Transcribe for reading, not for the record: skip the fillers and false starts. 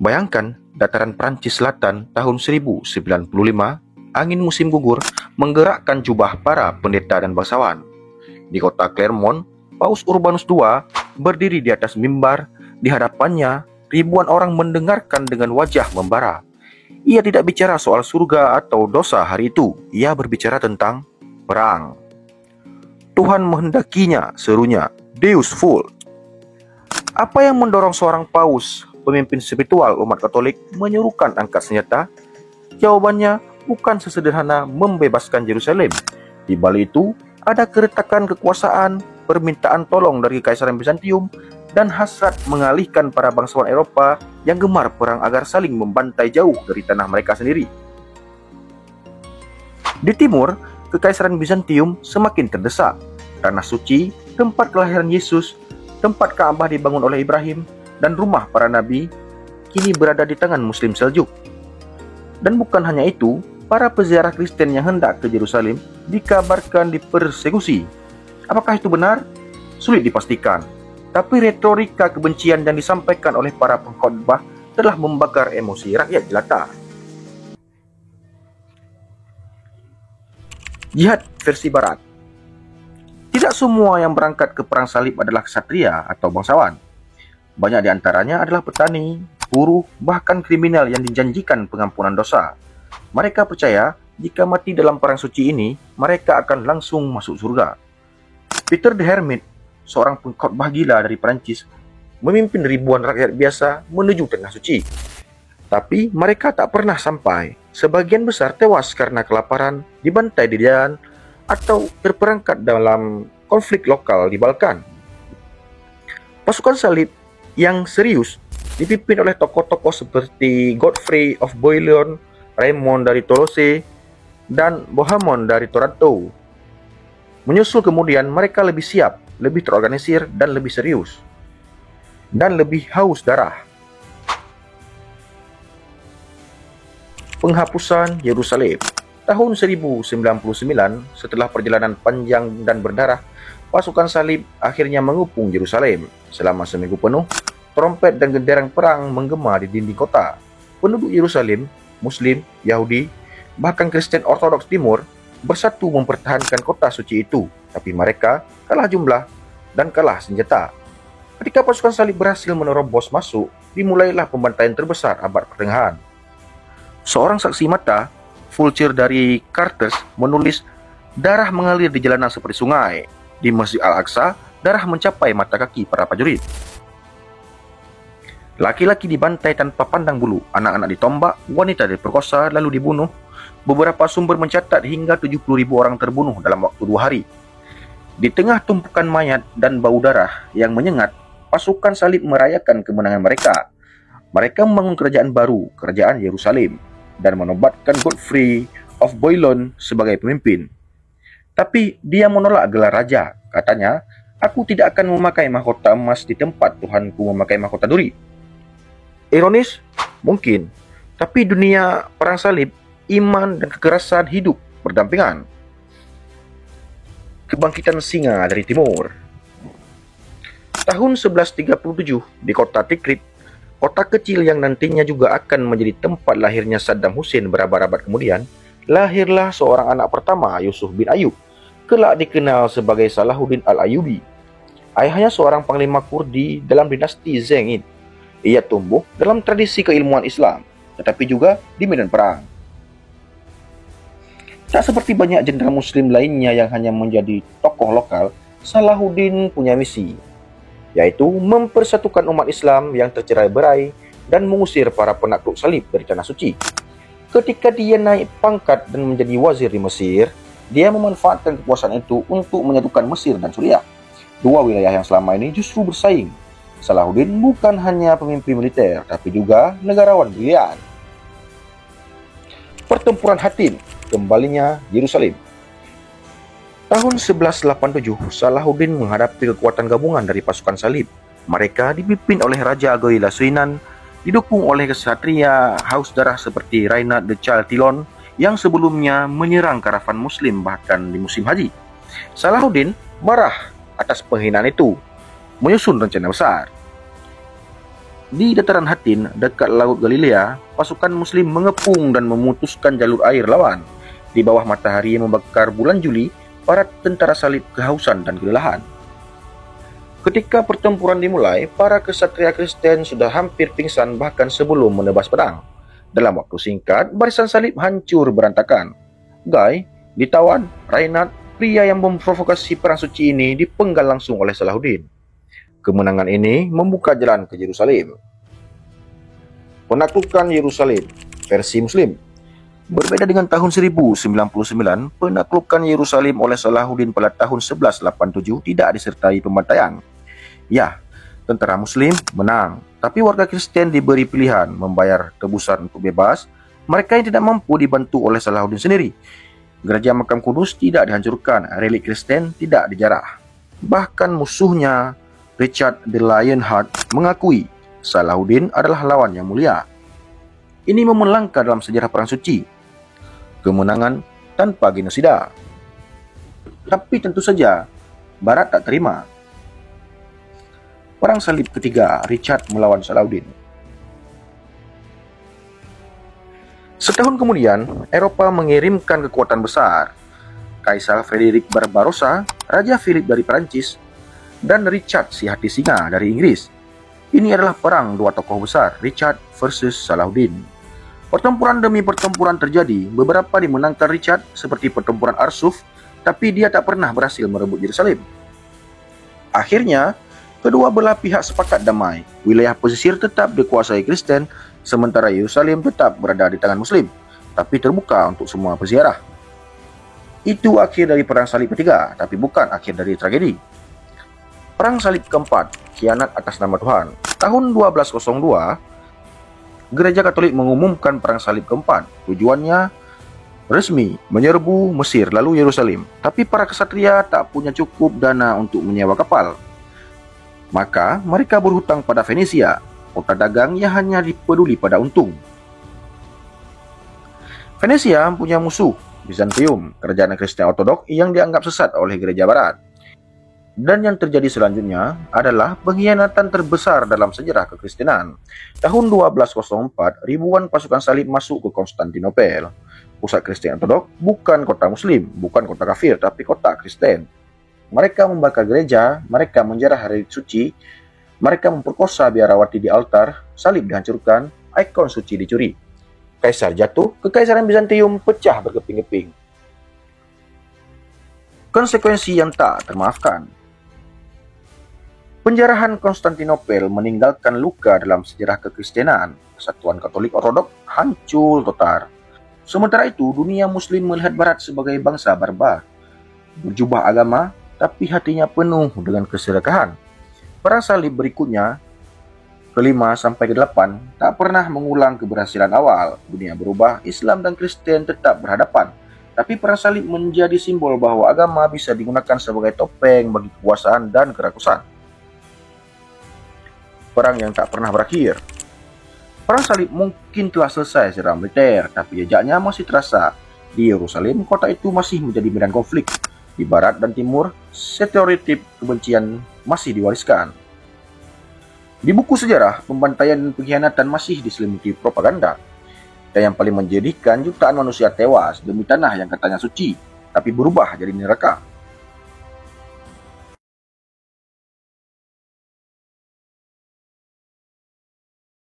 Bayangkan dataran Prancis Selatan tahun 1095, angin musim gugur menggerakkan jubah para pendeta dan bangsawan. Di kota Clermont, Paus Urbanus II berdiri di atas mimbar. Di hadapannya, ribuan orang mendengarkan dengan wajah membara. Ia tidak bicara soal surga atau dosa hari itu. Ia berbicara tentang perang. Tuhan menghendakinya, serunya, Deus Vult. Apa yang mendorong seorang paus, pemimpin spiritual umat Katolik, menyuruhkan angkat senjata? Jawabannya bukan sesederhana membebaskan Yerusalem. Di balik itu, ada keretakan kekuasaan, permintaan tolong dari Kekaisaran Bizantium, dan hasrat mengalihkan para bangsawan Eropa yang gemar perang agar saling membantai jauh dari tanah mereka sendiri. Di timur, Kekaisaran Bizantium semakin terdesak. Tanah suci, tempat kelahiran Yesus, tempat Ka'bah dibangun oleh Ibrahim, dan rumah para nabi kini berada di tangan Muslim Seljuk. Dan bukan hanya itu, para peziarah Kristen yang hendak ke Yerusalem dikabarkan dipersekusi. Apakah itu benar? Sulit dipastikan. Tapi retorika kebencian yang disampaikan oleh para pengkhotbah telah membakar emosi rakyat jelata. Jihad versi Barat. Tidak semua yang berangkat ke perang salib adalah ksatria atau bangsawan. Banyak di antaranya adalah petani, buruh, bahkan kriminal yang dijanjikan pengampunan dosa. Mereka percaya jika mati dalam perang suci ini, mereka akan langsung masuk surga. Peter the Hermit, seorang pengkhotbah gila dari Perancis, memimpin ribuan rakyat biasa menuju tanah suci. Tapi mereka tak pernah sampai. Sebagian besar tewas karena kelaparan, dibantai di jalan, atau terperangkap dalam konflik lokal di Balkan. Pasukan salib yang serius dipimpin oleh tokoh-tokoh seperti Godfrey of Bouillon, Raymond dari Toulouse, dan Bohemond dari Toronto. Menyusul kemudian, mereka lebih siap, lebih terorganisir, dan lebih serius, dan lebih haus darah. Penghapusan Yerusalem. Tahun 1099, setelah perjalanan panjang dan berdarah, pasukan salib akhirnya mengepung Yerusalem. Selama seminggu penuh, trompet dan genderang perang menggema di dinding kota. Penduduk Yerusalem, Muslim, Yahudi, bahkan Kristen Ortodoks Timur bersatu mempertahankan kota suci itu. Tapi mereka kalah jumlah dan kalah senjata. Ketika pasukan salib berhasil menerobos masuk, dimulailah pembantaian terbesar abad pertengahan. Seorang saksi mata, Fulcher dari Carthage, menulis, darah mengalir di jalanan seperti sungai. Di Masjid Al-Aqsa, darah mencapai mata kaki para prajurit. Laki-laki dibantai tanpa pandang bulu, anak-anak ditombak, wanita diperkosa lalu dibunuh. Beberapa sumber mencatat hingga 70.000 orang terbunuh dalam waktu 2 hari. Di tengah tumpukan mayat dan bau darah yang menyengat, pasukan salib merayakan kemenangan mereka. Mereka membangun kerajaan baru, kerajaan Yerusalem, dan menobatkan Godfrey of Bouillon sebagai pemimpin. Tapi dia menolak gelar raja. Katanya, aku tidak akan memakai mahkota emas di tempat Tuhanku memakai mahkota duri. Ironis? Mungkin. Tapi dunia perang salib, iman dan kekerasan hidup berdampingan. Kebangkitan singa dari timur. Tahun 1137 di kota Tikrit, kota kecil yang nantinya juga akan menjadi tempat lahirnya Saddam Hussein berabad-abad kemudian, lahirlah seorang anak pertama, Yusuf bin Ayub, kelak dikenal sebagai Salahuddin Al-Ayyubi. Ayahnya seorang panglima Kurdi dalam dinasti Zengid. Ia tumbuh dalam tradisi keilmuan Islam, tetapi juga di medan perang. Tak seperti banyak jenderal muslim lainnya yang hanya menjadi tokoh lokal, Salahuddin punya misi, yaitu mempersatukan umat Islam yang tercerai-berai dan mengusir para penakluk salib dari tanah suci. Ketika dia naik pangkat dan menjadi wazir di Mesir, dia memanfaatkan kekuasaan itu untuk menyatukan Mesir dan Suriah. Dua wilayah yang selama ini justru bersaing. Salahuddin bukan hanya pemimpin militer, tapi juga negarawan brilian. Pertempuran Hattin, kembalinya Yerusalem. Tahun 1187, Salahuddin menghadapi kekuatan gabungan dari pasukan salib. Mereka dipimpin oleh Raja Goila Suinan, didukung oleh kesatria haus darah seperti Reinhard de Chaltillon yang sebelumnya menyerang karavan muslim bahkan di musim haji. Salahuddin marah atas penghinaan itu, menyusun rencana besar. Di dataran Hattin, dekat Laut Galilea, pasukan Muslim mengepung dan memutuskan jalur air lawan. Di bawah matahari yang membakar bulan Juli, para tentara salib kehausan dan kelelahan. Ketika pertempuran dimulai, para kesatria Kristen sudah hampir pingsan bahkan sebelum menebas pedang. Dalam waktu singkat, barisan salib hancur berantakan. Guy ditawan, Reinhard, pria yang memprovokasi perang suci ini, dipenggal langsung oleh Salahuddin. Kemenangan ini membuka jalan ke Yerusalem. Penaklukan Yerusalem versi Muslim. Berbeda dengan tahun 1099, penaklukan Yerusalem oleh Salahuddin pada tahun 1187 tidak disertai pembantaian. Ya, tentara Muslim menang, tapi warga Kristen diberi pilihan membayar tebusan untuk bebas. Mereka yang tidak mampu dibantu oleh Salahuddin sendiri. Gereja Makam Kudus tidak dihancurkan, relik Kristen tidak dijarah. Bahkan musuhnya, Richard the Lionheart, mengakui Salahuddin adalah lawan yang mulia. Ini momen langka dalam sejarah perang suci. Kemenangan tanpa genosida. Tapi tentu saja, Barat tak terima. Perang salib ketiga, Richard melawan Salahuddin. Setahun kemudian, Eropa mengirimkan kekuatan besar. Kaisar Frederick Barbarossa, Raja Philip dari Perancis, dan Richard si hati singa dari Inggris. Ini adalah perang dua tokoh besar, Richard versus Salahuddin. Pertempuran demi pertempuran terjadi, beberapa dimenangkan Richard seperti pertempuran Arsuf, tapi dia tak pernah berhasil merebut Yerusalem. Akhirnya, kedua belah pihak sepakat damai. Wilayah pesisir tetap dikuasai Kristen, sementara Yerusalem tetap berada di tangan Muslim, tapi terbuka untuk semua peziarah. Itu akhir dari perang salib ketiga, tapi bukan akhir dari tragedi. Perang salib keempat, khianat atas nama Tuhan. Tahun 1202, Gereja Katolik mengumumkan perang salib keempat. Tujuannya resmi, menyerbu Mesir lalu Yerusalem. Tapi para kesatria tak punya cukup dana untuk menyewa kapal. Maka mereka berhutang pada Venesia, kota dagang yang hanya dipeduli pada untung. Venesia punya musuh, Bizantium, kerajaan Kristen Ortodok yang dianggap sesat oleh gereja Barat. Dan yang terjadi selanjutnya adalah pengkhianatan terbesar dalam sejarah kekristenan. Tahun 1204, ribuan pasukan salib masuk ke Konstantinopel. Pusat Kristen Ortodok bukan kota Muslim, bukan kota kafir, tapi kota Kristen. Mereka membakar gereja, mereka menjarah hari suci, mereka memperkosa biarawati di altar, salib dihancurkan, ikon suci dicuri. Kaisar jatuh, kekaisaran Bizantium pecah berkeping-keping. Konsekuensi yang tak termaafkan. Penjarahan Konstantinopel meninggalkan luka dalam sejarah kekristenan. Kesatuan Katolik Ortodok hancur total. Sementara itu, dunia Muslim melihat Barat sebagai bangsa barbar, berjubah agama, tapi hatinya penuh dengan keserakahan. Perang salib berikutnya, ke-5 sampai ke-8, tak pernah mengulang keberhasilan awal. Dunia berubah, Islam dan Kristen tetap berhadapan. Tapi perang salib menjadi simbol bahwa agama bisa digunakan sebagai topeng bagi kekuasaan dan kerakusan. Perang yang tak pernah berakhir. Perang salib mungkin telah selesai secara militer, tapi jejaknya masih terasa. Di Yerusalem, kota itu masih menjadi medan konflik. Di barat dan timur, stereotip kebencian masih diwariskan. Di buku sejarah, pembantaian dan pengkhianatan masih diselimuti propaganda. Dan yang paling menjadikan jutaan manusia tewas demi tanah yang katanya suci, tapi berubah jadi neraka.